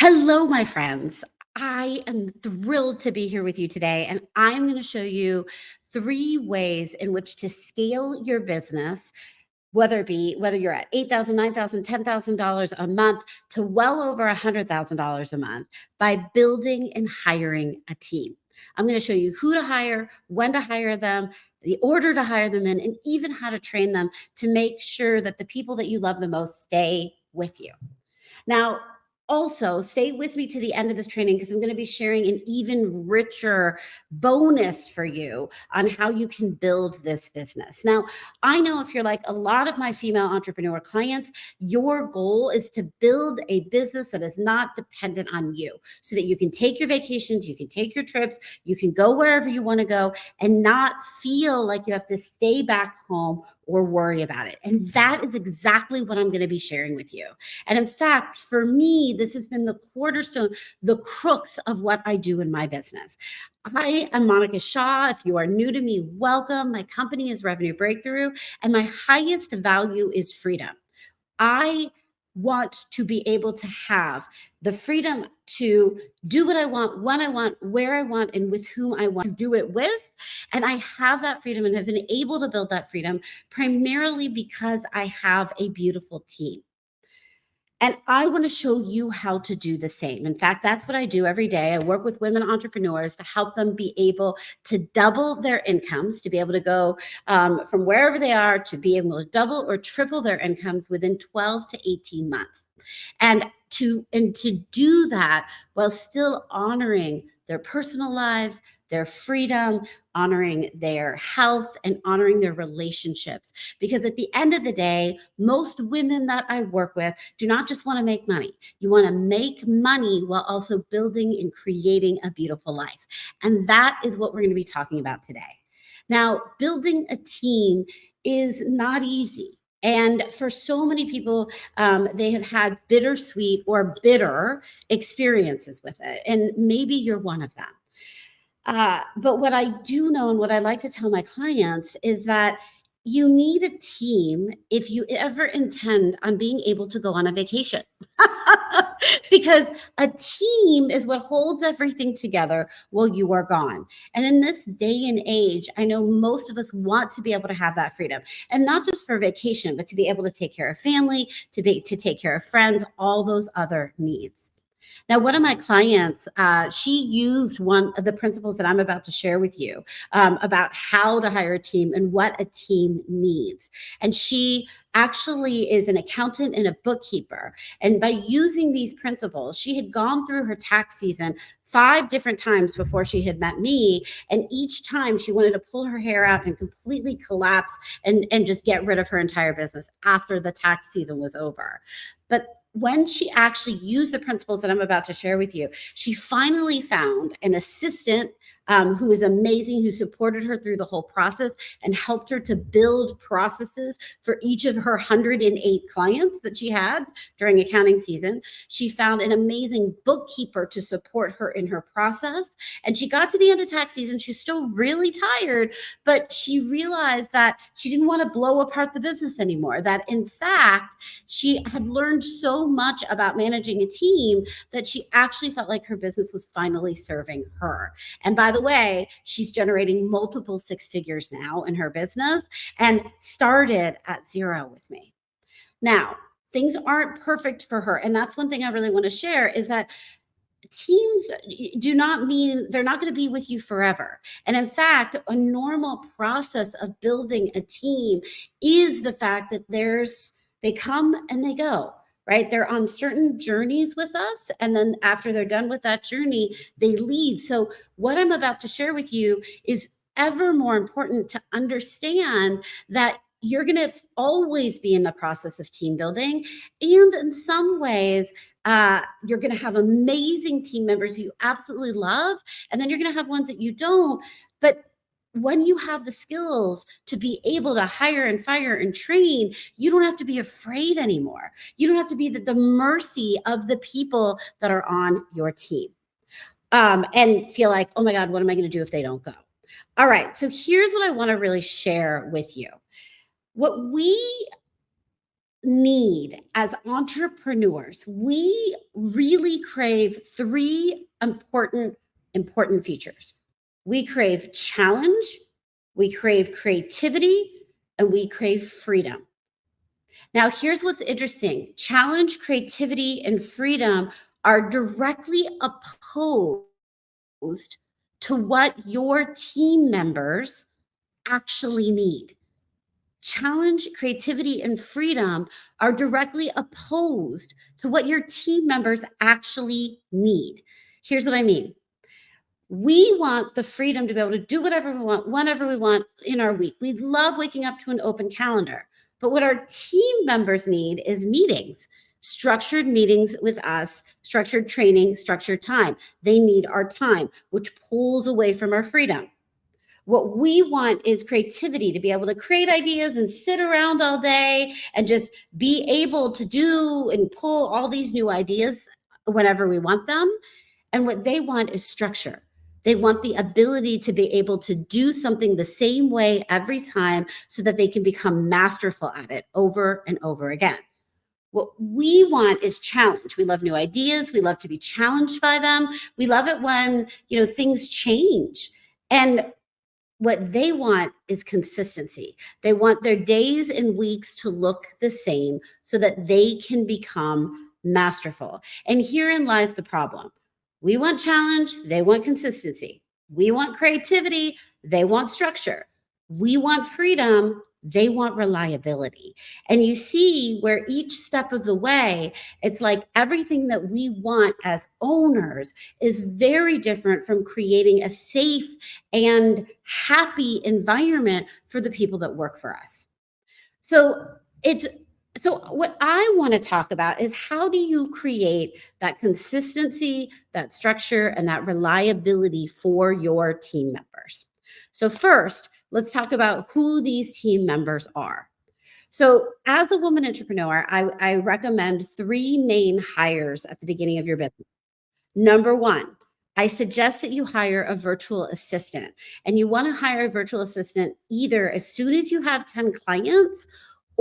Hello, my friends. I am thrilled to be here with you today, and I'm going to show you three ways in which to scale your business, whether you're at 8,000, 9,000, $10,000 a month to well over $100,000 a month by building and hiring a team. I'm going to show you who to hire, when to hire them, the order to hire them in, and even how to train them to make sure that the people that you love the most stay with you. Now, also stay with me to the end of this training because I'm going to be sharing an even richer bonus for you on how you can build this business. Now, I know if you're like a lot of my female entrepreneur clients, your goal is to build a business that is not dependent on you so that you can take your vacations, you can take your trips, you can go wherever you want to go and not feel like you have to stay back home or worry about it. And that is exactly what I'm going to be sharing with you. And in fact, for me, this has been the cornerstone, the crux of what I do in my business. I am Monica Shah. If you are new to me, welcome. My company is Revenue Breakthrough, and my highest value is freedom. I want to be able to have the freedom to do what I want, when I want, where I want, and with whom I want to do it with. And I have that freedom and have been able to build that freedom primarily because I have a beautiful team. And I want to show you how to do the same. In fact, that's what I do every day. I work with women entrepreneurs to help them be able to double their incomes, to be able to go from wherever they are to be able to double or triple their incomes within 12 to 18 months. And to do that while still honoring their personal lives, their freedom, honoring their health, and honoring their relationships. Because at the end of the day, most women that I work with do not just want to make money. You want to make money while also building and creating a beautiful life. And that is what we're going to be talking about today. Now, building a team is not easy. And for so many people, they have had bittersweet or bitter experiences with it. And maybe you're one of them. But what I do know and what I like to tell my clients is that you need a team if you ever intend on being able to go on a vacation. Because a team is what holds everything together while you are gone. And in this day and age, I know most of us want to be able to have that freedom, and not just for vacation, but to be able to take care of family, to take care of friends, all those other needs. Now, one of my clients, she used one of the principles that I'm about to share with you about how to hire a team and what a team needs. And she actually is an accountant and a bookkeeper. And by using these principles, she had gone through her tax season 5 different times before she had met me. And each time she wanted to pull her hair out and completely collapse and just get rid of her entire business after the tax season was over. But when she actually used the principles that I'm about to share with you, she finally found an assistant who was amazing, who supported her through the whole process and helped her to build processes for each of her 108 clients that she had during accounting season. She found an amazing bookkeeper to support her in her process. And she got to the end of tax season. She's still really tired, but she realized that she didn't want to blow apart the business anymore. That in fact, she had learned so much about managing a team that she actually felt like her business was finally serving her. And by the way, she's generating multiple six figures now in her business and started at zero with me. Now, things aren't perfect for her. And that's one thing I really want to share is that teams do not mean they're not going to be with you forever. And in fact, a normal process of building a team is the fact that they come and they go, right? They're on certain journeys with us. And then after they're done with that journey, they leave. So what I'm about to share with you is ever more important to understand that you're going to always be in the process of team building. And in some ways, you're going to have amazing team members who you absolutely love. And then you're going to have ones that you don't. But when you have the skills to be able to hire and fire and train, you don't have to be afraid anymore. You don't have to be the mercy of the people that are on your team and feel like, oh my God, what am I going to do if they don't go? All right. So here's what I want to really share with you. What we need as entrepreneurs, we really crave three important features. We crave challenge, we crave creativity, and we crave freedom. Now, here's what's interesting. Challenge, creativity, and freedom are directly opposed to what your team members actually need. Challenge, creativity, and freedom are directly opposed to what your team members actually need. Here's what I mean. We want the freedom to be able to do whatever we want, whenever we want in our week. We love waking up to an open calendar. But what our team members need is meetings, structured meetings with us, structured training, structured time. They need our time, which pulls away from our freedom. What we want is creativity, to be able to create ideas and sit around all day and just be able to do and pull all these new ideas whenever we want them. And what they want is structure. They want the ability to be able to do something the same way every time so that they can become masterful at it over and over again. What we want is challenge. We love new ideas. We love to be challenged by them. We love it when, things change. And what they want is consistency. They want their days and weeks to look the same so that they can become masterful. And herein lies the problem. We want challenge, they want consistency. We want creativity, they want structure. We want freedom, they want reliability. And you see where each step of the way, it's like everything that we want as owners is very different from creating a safe and happy environment for the people that work for us. So it's so what I want to talk about is how do you create that consistency, that structure, and that reliability for your team members? So first, let's talk about who these team members are. So as a woman entrepreneur, I recommend three main hires at the beginning of your business. Number one, I suggest that you hire a virtual assistant. And you want to hire a virtual assistant either as soon as you have 10 clients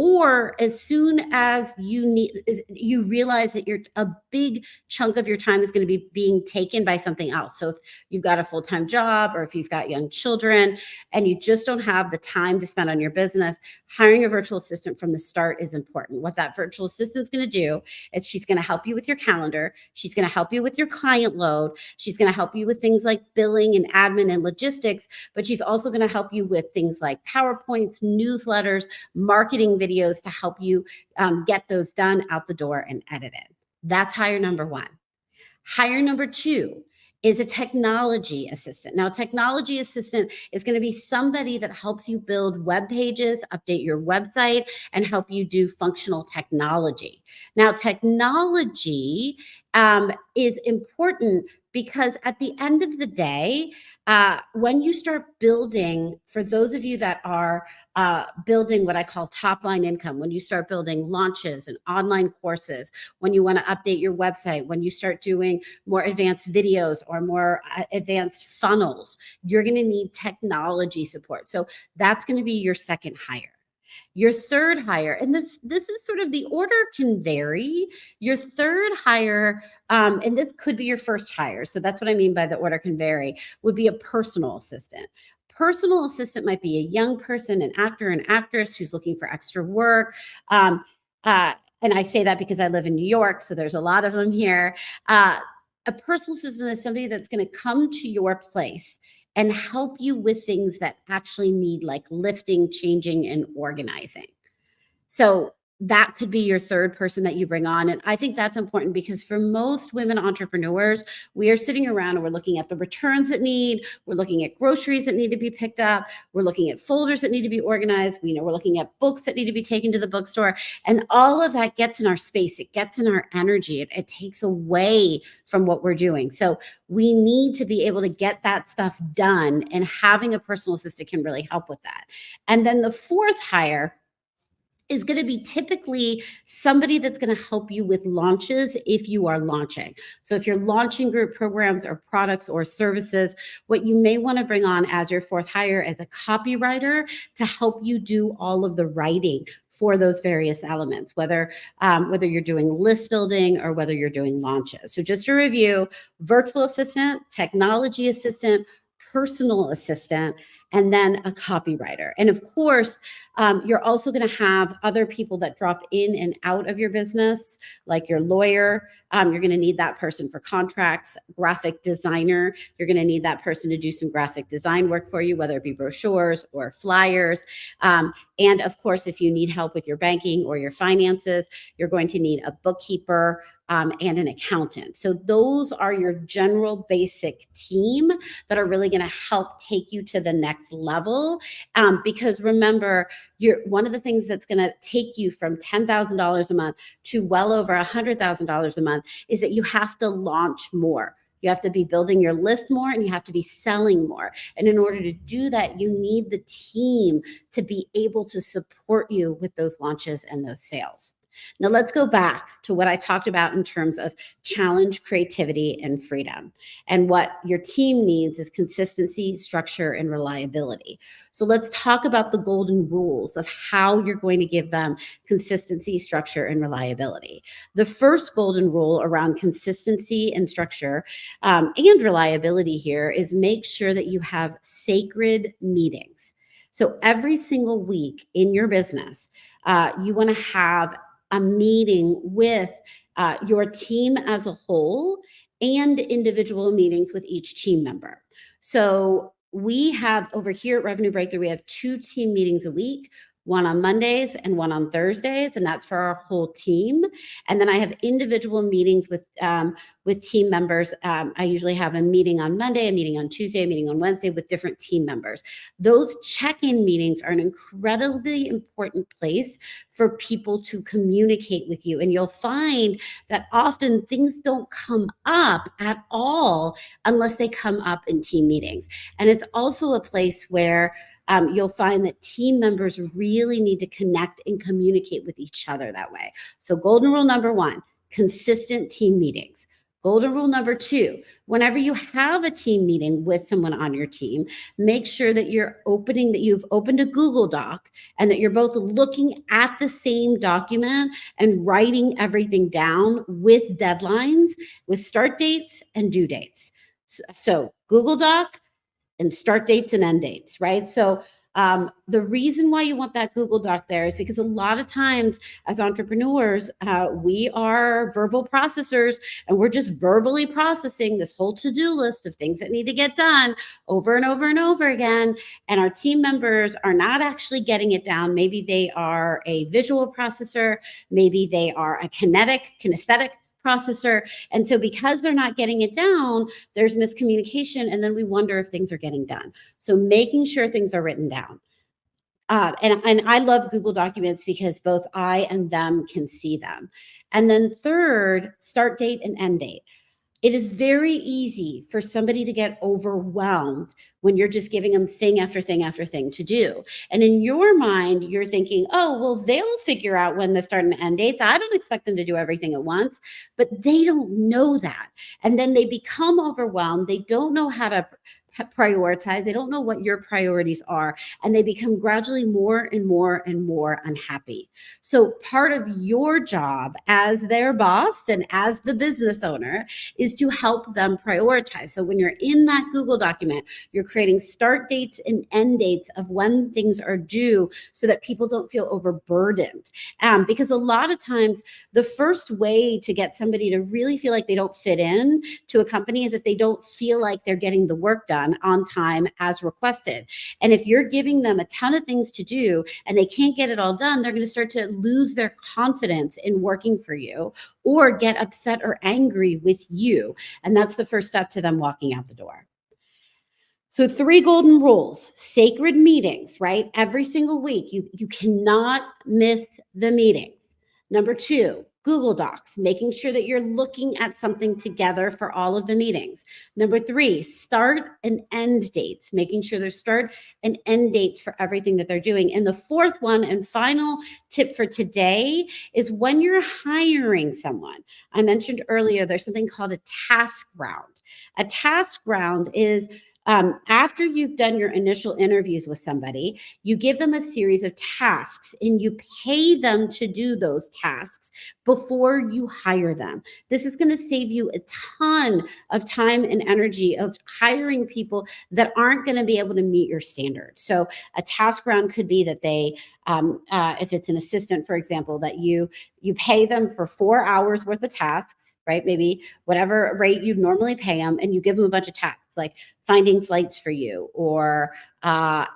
or as soon as you realize that a big chunk of your time is going to be being taken by something else. So if you've got a full-time job or if you've got young children and you just don't have the time to spend on your business, hiring a virtual assistant from the start is important. What that virtual assistant is going to do is she's going to help you with your calendar. She's going to help you with your client load. She's going to help you with things like billing and admin and logistics, but she's also going to help you with things like PowerPoints, newsletters, marketing videos to help you get those done out the door and edited. That's hire number one. Hire number two is a technology assistant. Now, technology assistant is going to be somebody that helps you build web pages, update your website, and help you do functional technology. Now, technology is important because at the end of the day, when you start building, for those of you that are building what I call top line income, when you start building launches and online courses, when you want to update your website, when you start doing more advanced videos or more advanced funnels, you're going to need technology support. So that's going to be your second hire. Your third hire, and this is sort of, the order can vary. Your third hire, and this could be your first hire, so that's what I mean by the order can vary, would be a personal assistant. Personal assistant might be a young person, an actor, an actress who's looking for extra work. And I say that because I live in New York, so there's a lot of them here. A personal assistant is somebody that's going to come to your place and help you with things that actually need like lifting, changing, and organizing. So that could be your third person that you bring on. And I think that's important because for most women entrepreneurs, we are sitting around and we're looking at the returns that we're looking at groceries that need to be picked up. We're looking at folders that need to be organized. We're looking at books that need to be taken to the bookstore. And all of that gets in our space. It gets in our energy. It takes away from what we're doing. So we need to be able to get that stuff done. And having a personal assistant can really help with that. And then the fourth hire is going to be typically somebody that's going to help you with launches if you are launching. So if you're launching group programs or products or services, what you may want to bring on as your fourth hire as a copywriter to help you do all of the writing for those various elements, whether you're doing list building or whether you're doing launches. So just to review: virtual assistant, technology assistant, personal assistant, and then a copywriter. And of course, you're also going to have other people that drop in and out of your business, like your lawyer. You're going to need that person for contracts, graphic designer. You're going to need that person to do some graphic design work for you, whether it be brochures or flyers. And of course, if you need help with your banking or your finances, you're going to need a bookkeeper and an accountant. So those are your general basic team that are really going to help take you to the next level. Because remember, one of the things that's going to take you from $10,000 a month to well over $100,000 a month is that you have to launch more. You have to be building your list more, and you have to be selling more. And in order to do that, you need the team to be able to support you with those launches and those sales. Now let's go back to what I talked about in terms of challenge, creativity, and freedom. And what your team needs is consistency, structure, and reliability. So let's talk about the golden rules of how you're going to give them consistency, structure, and reliability. The first golden rule around consistency and structure and reliability here is make sure that you have sacred meetings. So every single week in your business, you want to have a meeting with your team as a whole and individual meetings with each team member. So we have over here at Revenue Breakthrough, we have 2 team meetings a week, one on Mondays and one on Thursdays, and that's for our whole team. And then I have individual meetings with team members. I usually have a meeting on Monday, a meeting on Tuesday, a meeting on Wednesday with different team members. Those check-in meetings are an incredibly important place for people to communicate with you. And you'll find that often things don't come up at all unless they come up in team meetings. And it's also a place where you'll find that team members really need to connect and communicate with each other that way. So golden rule number 1, consistent team meetings. Golden rule number 2, whenever you have a team meeting with someone on your team, make sure that you've opened a Google Doc and that you're both looking at the same document and writing everything down with deadlines, with start dates and due dates. So Google Doc and start dates and end dates, right? So the reason why you want that Google Doc there is because a lot of times as entrepreneurs, we are verbal processors, and we're just verbally processing this whole to-do list of things that need to get done over and over and over again. And our team members are not actually getting it down. Maybe they are a visual processor. Maybe they are a kinesthetic processor. And so because they're not getting it down, there's miscommunication, and then we wonder if things are getting done. So making sure things are written down. And I love Google Documents because both I and them can see them. And then third, start date and end date. It is very easy for somebody to get overwhelmed when you're just giving them thing after thing after thing to do. And in your mind, you're thinking, oh, well, they'll figure out when the start and end dates. I don't expect them to do everything at once, but they don't know that. And then they become overwhelmed. They don't know how to prioritize. They don't know what your priorities are, and they become gradually more and more and more unhappy. So part of your job as their boss and as the business owner is to help them prioritize. So when you're in that Google document, you're creating start dates and end dates of when things are due so that people don't feel overburdened. Because a lot of times the first way to get somebody to really feel like they don't fit in to a company is if they don't feel like they're getting the work done on time as requested. And if you're giving them a ton of things to do and they can't get it all done, they're going to start to lose their confidence in working for you or get upset or angry with you. And that's the first step to them walking out the door. So 3 golden rules: sacred meetings, right? Every single week, you cannot miss the meeting. Number 2, Google Docs, making sure that you're looking at something together for all of the meetings. Number 3, start and end dates, making sure there's start and end dates for everything that they're doing. And the fourth one and final tip for today is when you're hiring someone. I mentioned earlier, there's something called a task round. A task round is after you've done your initial interviews with somebody, you give them a series of tasks and you pay them to do those tasks before you hire them. This is going to save you a ton of time and energy of hiring people that aren't going to be able to meet your standards. So a task round could be that they, if it's an assistant, for example, that you pay them for 4 hours worth of tasks, right? Maybe whatever rate you normally pay them, and you give them a bunch of tasks like finding flights for you, or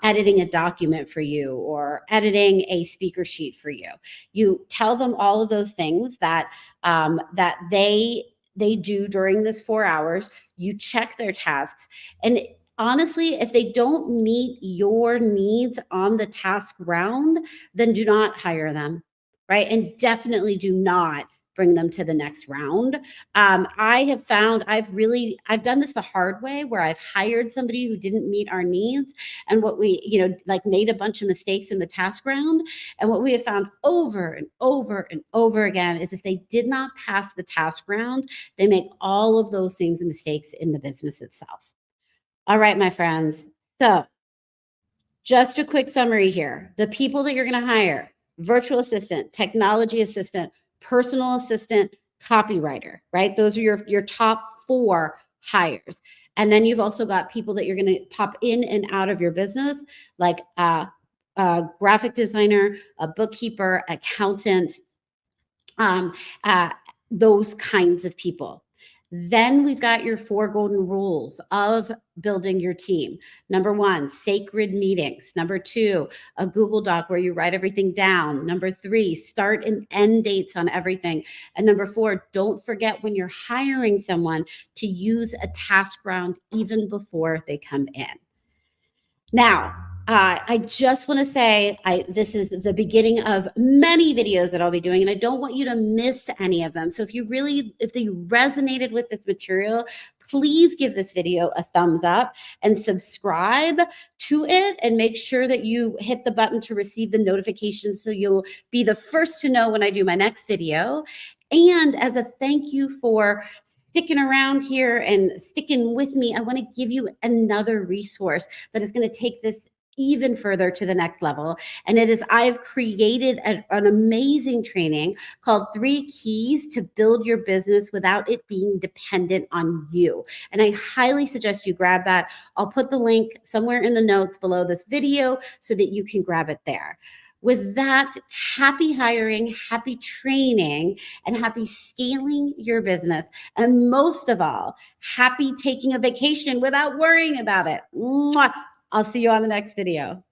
editing a document for you, or editing a speaker sheet for you. You tell them all of those things that that they do during this 4 hours. You check their tasks, and honestly, if they don't meet your needs on the task round, then do not hire them, right? And definitely do not bring them to the next round. I have found I've done this the hard way, where I've hired somebody who didn't meet our needs, and what we, like, made a bunch of mistakes in the task round. And what we have found over and over and over again is if they did not pass the task round, they make all of those things and mistakes in the business itself. All right, my friends. So just a quick summary here. The people that you're going to hire: virtual assistant, technology assistant, personal assistant, copywriter, right? Those are your top 4 hires. And then you've also got people that you're going to pop in and out of your business, like a graphic designer, a bookkeeper, accountant, um, uh, those kinds of people. Then we've got your 4 golden rules of building your team. Number 1, sacred meetings. Number 2, a Google Doc where you write everything down. Number 3, start and end dates on everything. And number 4, don't forget when you're hiring someone to use a task round even before they come in. Now, I just want to say, this is the beginning of many videos that I'll be doing, and I don't want you to miss any of them. So if you resonated with this material, please give this video a thumbs up and subscribe to it, and make sure that you hit the button to receive the notifications so you'll be the first to know when I do my next video. And as a thank you for sticking around here and sticking with me, I want to give you another resource that is going to take this even further to the next level. And it is, I've created an amazing training called 3 Keys to Build Your Business Without It Being Dependent on You. And I highly suggest you grab that. I'll put the link somewhere in the notes below this video so that you can grab it there. With that, happy hiring, happy training, and happy scaling your business. And most of all, happy taking a vacation without worrying about it. Mwah! I'll see you on the next video.